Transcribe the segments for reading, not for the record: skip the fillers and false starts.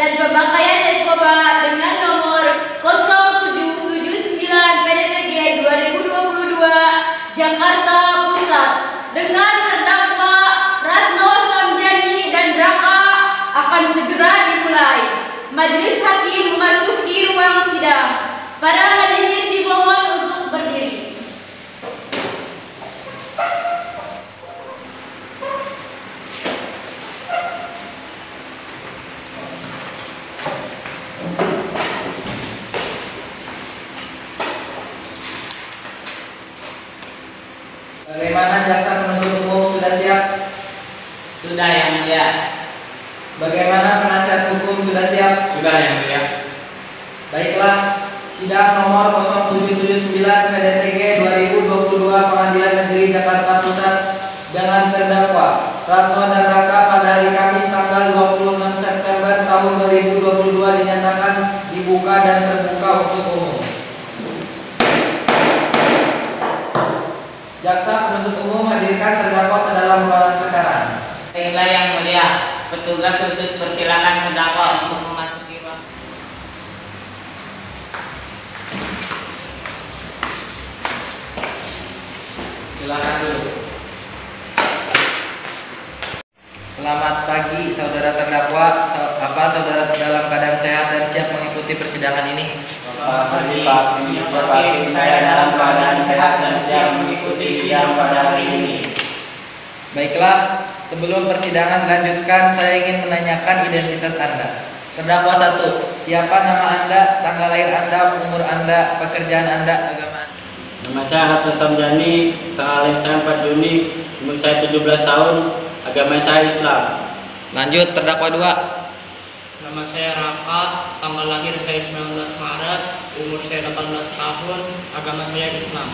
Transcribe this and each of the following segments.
dan pemakaian narkoba dengan nomor 0779 PDTG 2022 Jakarta Pusat dengan terdakwa Ratno Samjani dan Raka akan segera dimulai. Majelis hakim memasuki ruang sidang. Para hadirin dimohon untuk berdiri. Bagaimana jaksa penuntut umum sudah siap? Sudah, Yang Mulia. Bagaimana penasihat hukum sudah siap? Sudah, Yang Mulia. Baiklah, sidang nomor 0779 PDTG 2022 Pengadilan Negeri Jakarta Pusat dengan terdakwa Ratno dan Raka pada hari Kamis tanggal 26 September tahun 2022 dinyatakan dibuka dan terbuka untuk umum. Jaksa penuntut umum hadirkan terdakwa ke dalam ruangan sekarang. Baiklah, Yang Mulia. Petugas khusus persilakan terdakwa untuk memasuki ruang. Silakan dulu. Selamat pagi saudara terdakwa. Apa saudara dalam keadaan sehat dan siap mengikuti persidangan ini? Selamat pagi, Pak. Saya dalam keadaan sehat dan siap mengikuti sidang pada hari ini. Baiklah, sebelum persidangan dilanjutkan, saya ingin menanyakan identitas Anda. Terdakwa 1, siapa nama Anda, tanggal lahir Anda, umur Anda, pekerjaan Anda, agama Anda? Nama saya Ratno Samjani, tanggal lahir saya 4 Juni, umur saya 17 tahun, agama saya Islam. Lanjut, terdakwa 2. Nama saya Raka, tanggal lahir saya 19 Maret, umur saya 18 tahun, agama saya Islam.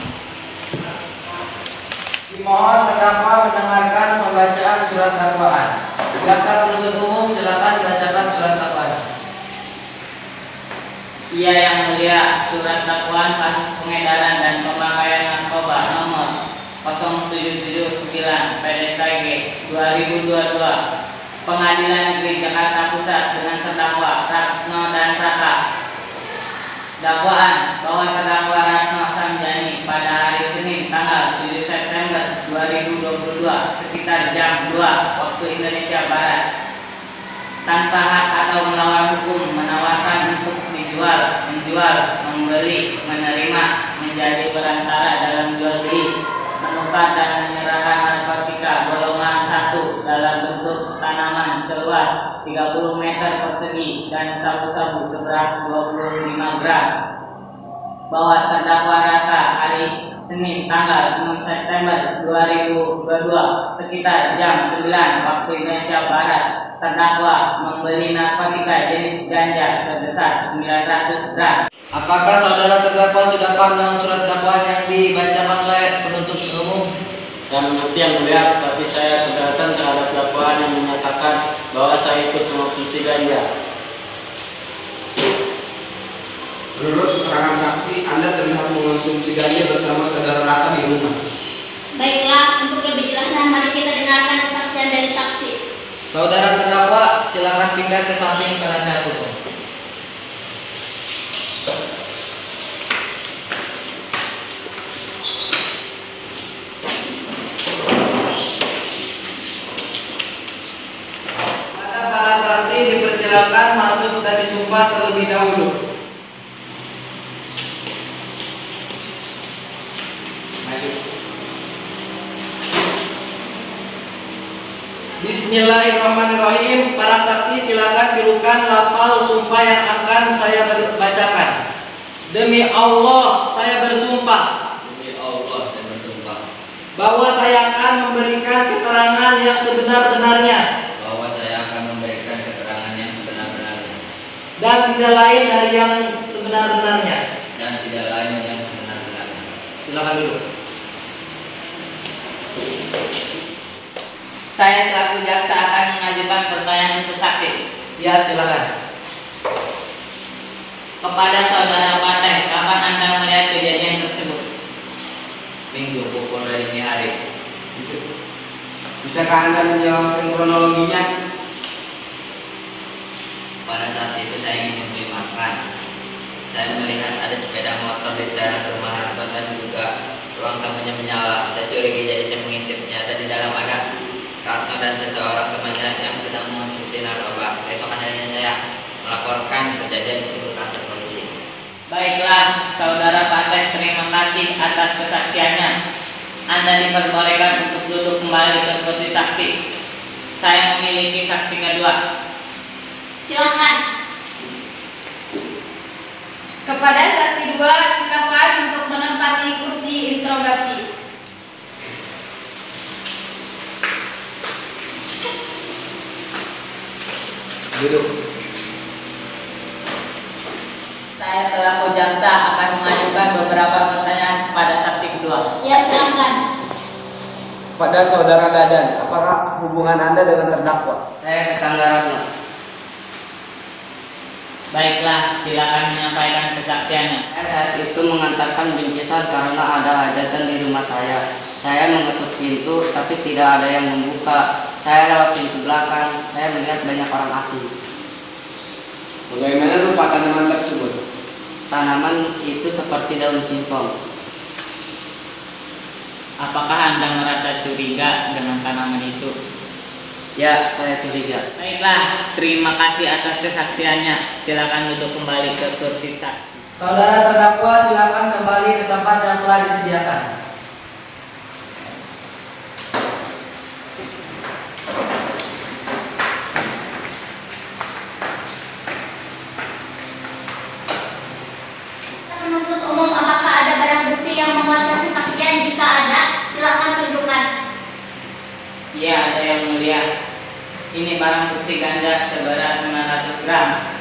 Dimohon terdakwa mendengarkan pembacaan surat dakwaan. Jaksa penuntut umum silakan bacakan surat dakwaan. Iya, Yang Mulia. Surat dakwaan kasus pengedaran dan pemakaian narkoba nomor 0779 PDTG 2022 Pengadilan Negeri Jakarta Pusat dengan terdakwa Ratno dan Raka. Dakwaan bahwa terdakwa Ratno Samjani pada hari Senin tanggal 7 September 2022 sekitar jam 2 waktu Indonesia Barat tanpa hak atau melawan hukum menawarkan untuk dijual, menjual, membeli, menerima, menjadi perantara dalam jual beli, menukar dan menyerahkan narkotika golongan 1 dalam bentuk tanaman seluas 30 meter persegi dan sabu-sabu seberat 25 gram. Bahwa terdakwa Raka hari Senin tanggal 6 September 2022 sekitar jam 9 waktu Indonesia Barat terdakwa membeli narkotika jenis ganja sebesar 900 gram. Apakah saudara terdakwa sudah paham dengan surat dakwaan yang dibacakan oleh penuntut umum? Saya mengerti, Yang Mulia, tapi saya keberatan terhadap dakwaan yang menyatakan bahwa saya ikut mengkonsumsi ganja. Menurut keterangan saksi, Anda terlihat mengonsumsi ganja bersama saudara Raka di rumah. Baiklah, untuk lebih jelasnya mari kita dengarkan kesaksian dari saksi. Saudara terdakwa silakan pindah ke samping penasihat hukum. Pada para saksi dipersilakan masuk dan disumpah terlebih dahulu. Bismillahirrahmanirrahim. Para saksi silakan tirukan lafal sumpah yang akan saya bacakan. Demi Allah, saya bersumpah. Demi Allah, saya bersumpah Bahwa saya akan memberikan keterangan yang sebenar-benarnya. bahwa saya akan memberikan keterangan yang sebenar-benarnya Dan tidak lain dari yang sebenar-benarnya. dan tidak lain yang sebenar-benarnya. Silakan dulu. Saya selaku jaksa akan mengajukan pertanyaan untuk saksi. Ya, silakan. Kepada saudara Pateh, kapan Anda melihat kejadian tersebut? Minggu pukul dini hari. Bisakah Anda menjelaskan kronologinya? Pada saat itu saya ingin membeli makan. Saya melihat ada sepeda motor di teras rumah Ratno dan juga ruang tamunya menyala. Saya curiga, jadi saya mengintipnya, dan di dalam ada Ratno dan seseorang temannya yang sedang mengonsumsi narkoba. Keesokan harinya saya melaporkan kejadian itu ke kantor polisi. Baiklah, Saudara Pates, terima kasih atas kesaksiannya. Anda diperbolehkan untuk duduk kembali ke kursi saksi. Saya memiliki saksi kedua. Silakan. Kepada saksi 2, silakan untuk menempati kursi interogasi. Duduk. Saya selaku jaksa akan mengajukan beberapa pertanyaan kepada saksi kedua. Ya, silakan. Pada Saudara Dadan, apakah hubungan Anda dengan terdakwa? Saya tetangga Ratno. Baiklah, silakan menyampaikan kesaksiannya. Saya saat itu mengantarkan bingkisan karena ada hajatan di rumah saya. Saya mengetuk pintu, tapi tidak ada yang membuka. Saya lewat pintu belakang. Saya melihat banyak orang asing. Bagaimana rupa tanaman tersebut? Tanaman itu seperti daun singkong. Apakah Anda merasa curiga dengan tanaman itu? Ya, saya curiga. Baiklah, terima kasih atas kesaksiannya. Silakan duduk kembali ke kursi saksi. Saudara terdakwa silakan kembali ke tempat yang telah disediakan. Penuntut umum, apakah ada barang bukti yang menguatkan kesaksian? Jika ada, silakan tunjukkan. Iya, ada yang mulia. Ini barang bukti ganja seberat 900 gram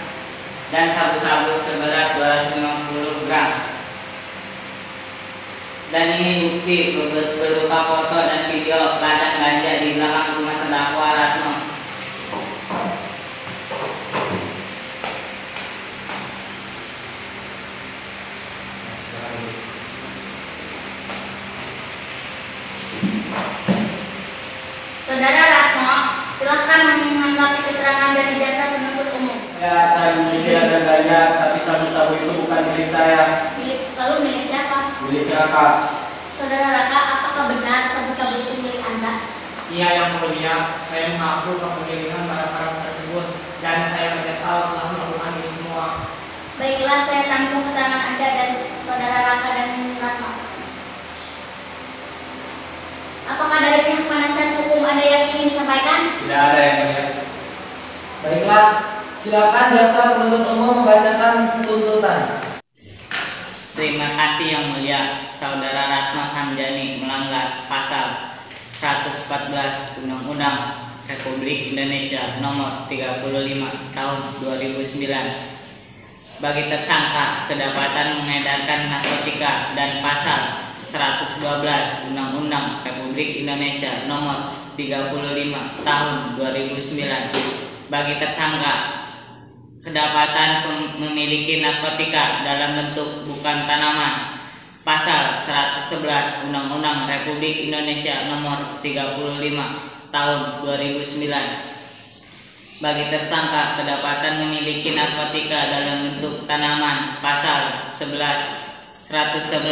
dan sabu-sabu seberat 250 gram. Dan ini bukti berupa foto dan video ladang ganja di belakang rumah terdakwa Ratno. Saudara Ratno, silakan menanggapi keterangan dari jaksa penuntut umum. Ya, saya memiliki ladang ganja, tapi sabu-sabu itu bukan milik saya. Milik siapa? Milik Raka. Saudara Raka, apakah benar sabu-sabu itu milik Anda? Iya, yang mulia, saya mengaku kepemilikan barang-barang tersebut dan saya menyesal telah melakukan ini semua. Baiklah, saya tampung keterangan Anda dari saudara Raka dan Ratno. Apakah dari pihak penasihat hukum ada yang ingin disampaikan? Tidak ada yang mulia. Baiklah, silakan jaksa penuntut umum membacakan tuntutan. Terima kasih yang mulia. Saudara Ratno Samjani melanggar pasal 114 Undang-Undang Republik Indonesia Nomor 35 Tahun 2009 bagi tersangka kedapatan mengedarkan narkotika, dan pasal 112 Undang-Undang Republik Indonesia Nomor 35 Tahun 2009 bagi tersangka kedapatan memiliki narkotika dalam bentuk bukan tanaman, pasal 111 Undang-Undang Republik Indonesia Nomor 35 Tahun 2009 bagi tersangka kedapatan memiliki narkotika dalam bentuk tanaman, pasal 111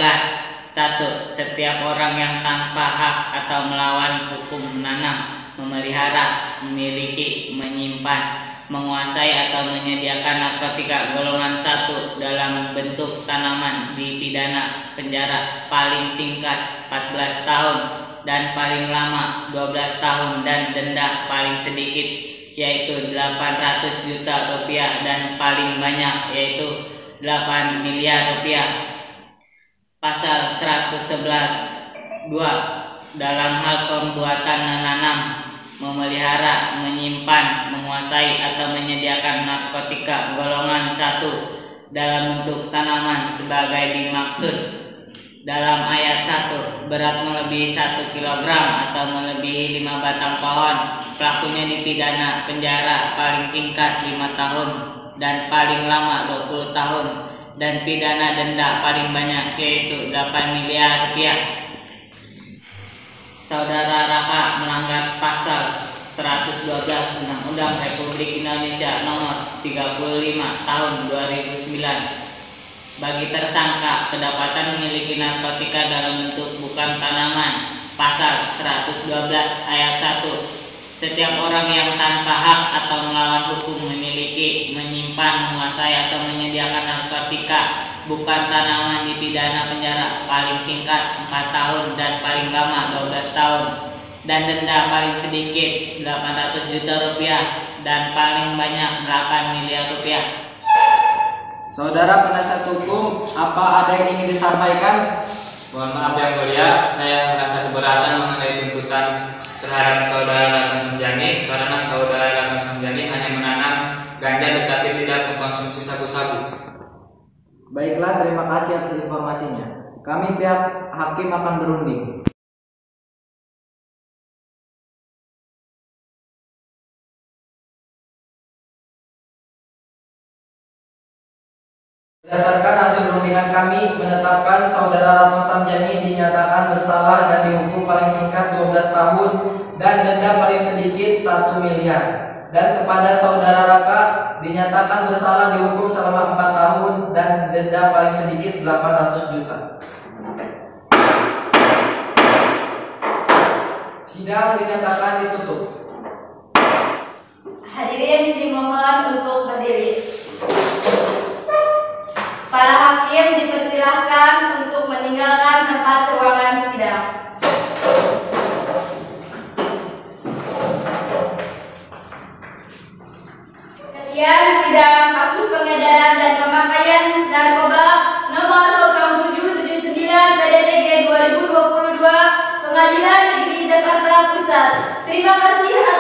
1. Setiap orang yang tanpa hak atau melawan hukum menanam, memelihara, memiliki, menyimpan, menguasai atau menyediakan narkotika golongan 1 dalam bentuk tanaman dipidana penjara paling singkat 14 tahun dan paling lama 12 tahun dan denda paling sedikit yaitu 800 juta rupiah dan paling banyak yaitu 8 miliar rupiah. Pasal 111 2. Dalam hal perbuatan menanam, memelihara, menyimpan, menguasai atau menyediakan narkotika golongan 1 dalam bentuk tanaman sebagai dimaksud dalam ayat 1, berat melebihi 1 kg atau melebihi 5 batang pohon, pelakunya dipidana penjara paling singkat 5 tahun dan paling lama 20 tahun dan pidana denda paling banyak yaitu 8 miliar rupiah. Saudara Raka melanggar pasal 112 Undang-Undang Republik Indonesia Nomor 35 tahun 2009. Bagi tersangka kedapatan memiliki narkotika dalam bentuk bukan tanaman, pasal 112 ayat 1. Setiap orang yang tanpa hak atau melawan hukum memiliki, menyimpan, menguasai atau menyediakan narkotika bukan tanaman dipidana penjara paling singkat 4 tahun dan paling lama 12 tahun dan denda paling sedikit 800 juta rupiah dan paling banyak 8 miliar rupiah. Saudara penasihat hukum, apa ada yang ingin disampaikan? Mohon maaf yang mulia, saya merasa keberatan mengenai tuntutan terhadap saudara Ratna Samjani karena saudara Ratna Samjani hanya menanam ganja tetapi tidak mengkonsumsi sabu-sabu. Baiklah, terima kasih atas informasinya. Kami pihak hakim akan berunding. Berdasarkan hasil perundingan kami menetapkan saudara Ratna Samjani dinyatakan bersalah dan dihukum paling singkat 12 tahun dan denda paling sedikit 1 miliar. Dan kepada saudara Raka dinyatakan bersalah dihukum selama 4 tahun dan denda paling sedikit 800 juta. Sidang dinyatakan ditutup. Hadirin dimohon untuk berdiri. Para hakim dipersilahkan untuk meninggalkan tempat ruangan sidang. Sekian sidang kasus pengedaran dan pemakaian narkoba nomor 0779 PDTG 2022 Pengadilan Negeri Jakarta Pusat. Terima kasih.